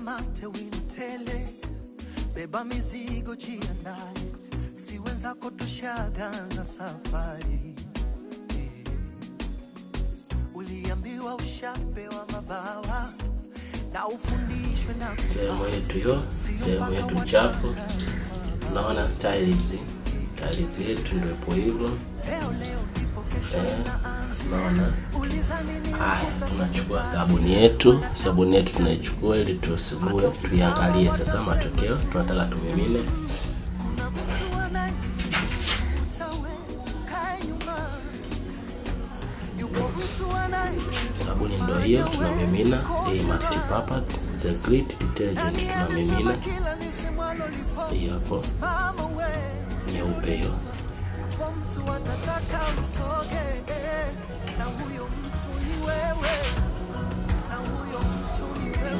mate wintele, beba mizigo jiandae, si wenzako tushaanza safari. Uliambiwa ushapewa mabawa na ufundishwe na sehemu yetu hiyo, sehemu yetu chafu. Naona tiles yetu ndio ipo hivyo. Naona haya, tunachukua sabuni yetu tunaichukua ili tusugue, tuiangalie sasa matokeo. Tunataka tumimine. Sabuni ndio hiyo, tunamimina. Hii multi-purpose the great detergent tunamimina. Hii hapo nyeupe hiyo.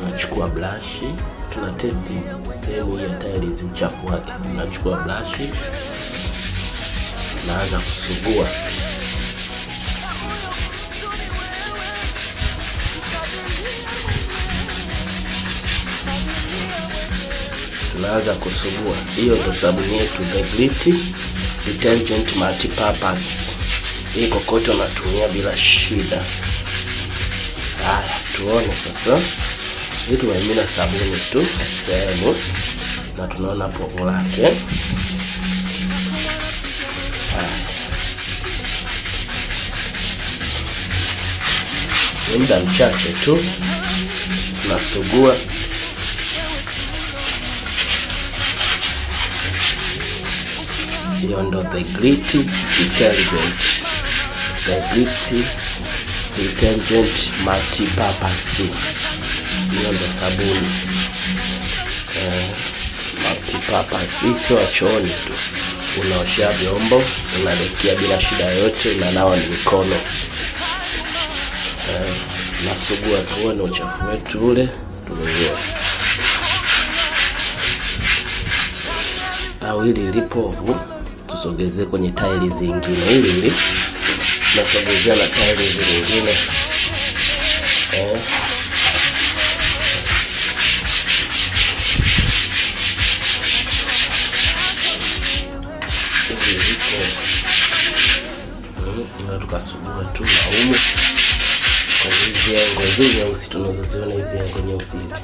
Tunachukua brush, tunateti sehemu ya tiles uchafu wake. Tunachukua brush, naanza kusugua. Tunaanza kusugua. Hiyo ndo sabuni yetu, the great detergent multi-purpose. Hii kokoto natumia bila shida. Haya, tuone sasa. Hii tumemimina sabuni tu sehemu na tunaona povu lake. Ni muda mchache tu tunasugua. Hiyo ndo the great detergent, multi-purpose. Hiyo ndo sabuni multi-purpose. Hii sio chooni tu, unaosha vyombo, unadekia bila shida yote, unanawa ni mikono. Nasugua tuone uchafu wetu ule tulioa. Au hili lipovu tusogezee kwenye tiles zingine. Hili nasogezea na tiles zingine. Na tukasugua tu laumu kwa hizi ngozi nyeusi tunazoziona, hizi ngozi nyeusi hizi.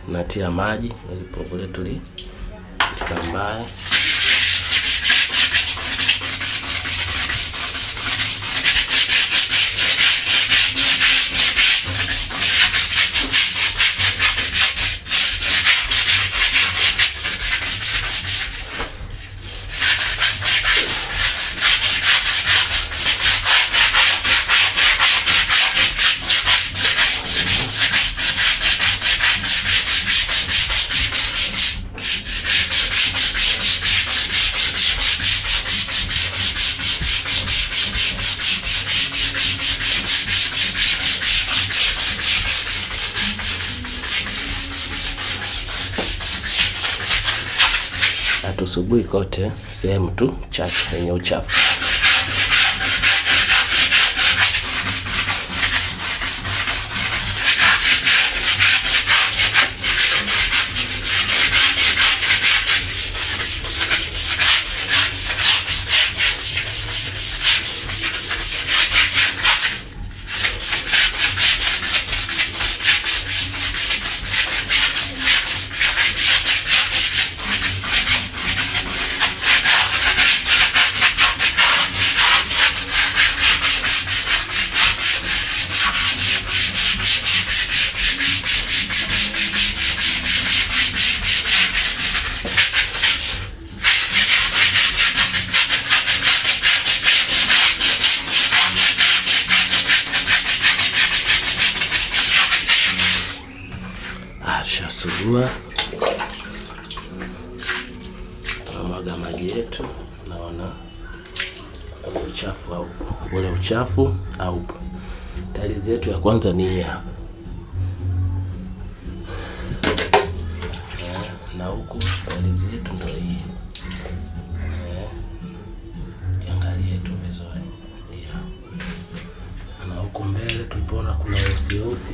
Natia maji ili povu letu litambae. Tusugui kote, sehemu tu chache yenye uchafu. Sugua. Tunamwaga maji yetu Naona uchafu au ule uchafu au tairi yetu ya kwanza ni hii hapa. Na huku tairi zetu ndio hii. Kiangalie tu vizuri. Na huku mbele tulipoona kuna usi.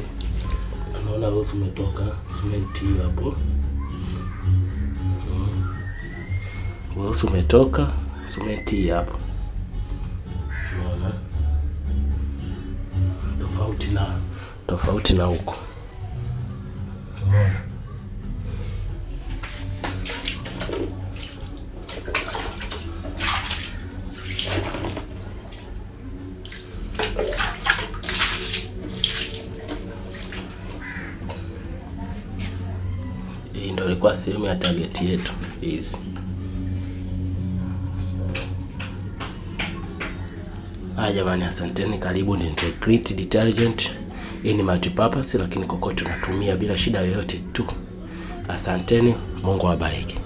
Naona usi umetoka simenti hiyo hapo. Usi umetoka simenti hapo. Unaona? Tofauti na huko. Unaona? Hii ndio ilikuwa sehemu ya target yetu hizi. Jamani, asanteni, karibu ni The Grit Detergent. Hii ni multipurpose lakini kokoto tunatumia bila shida yoyote tu. Asanteni, Mungu awabariki.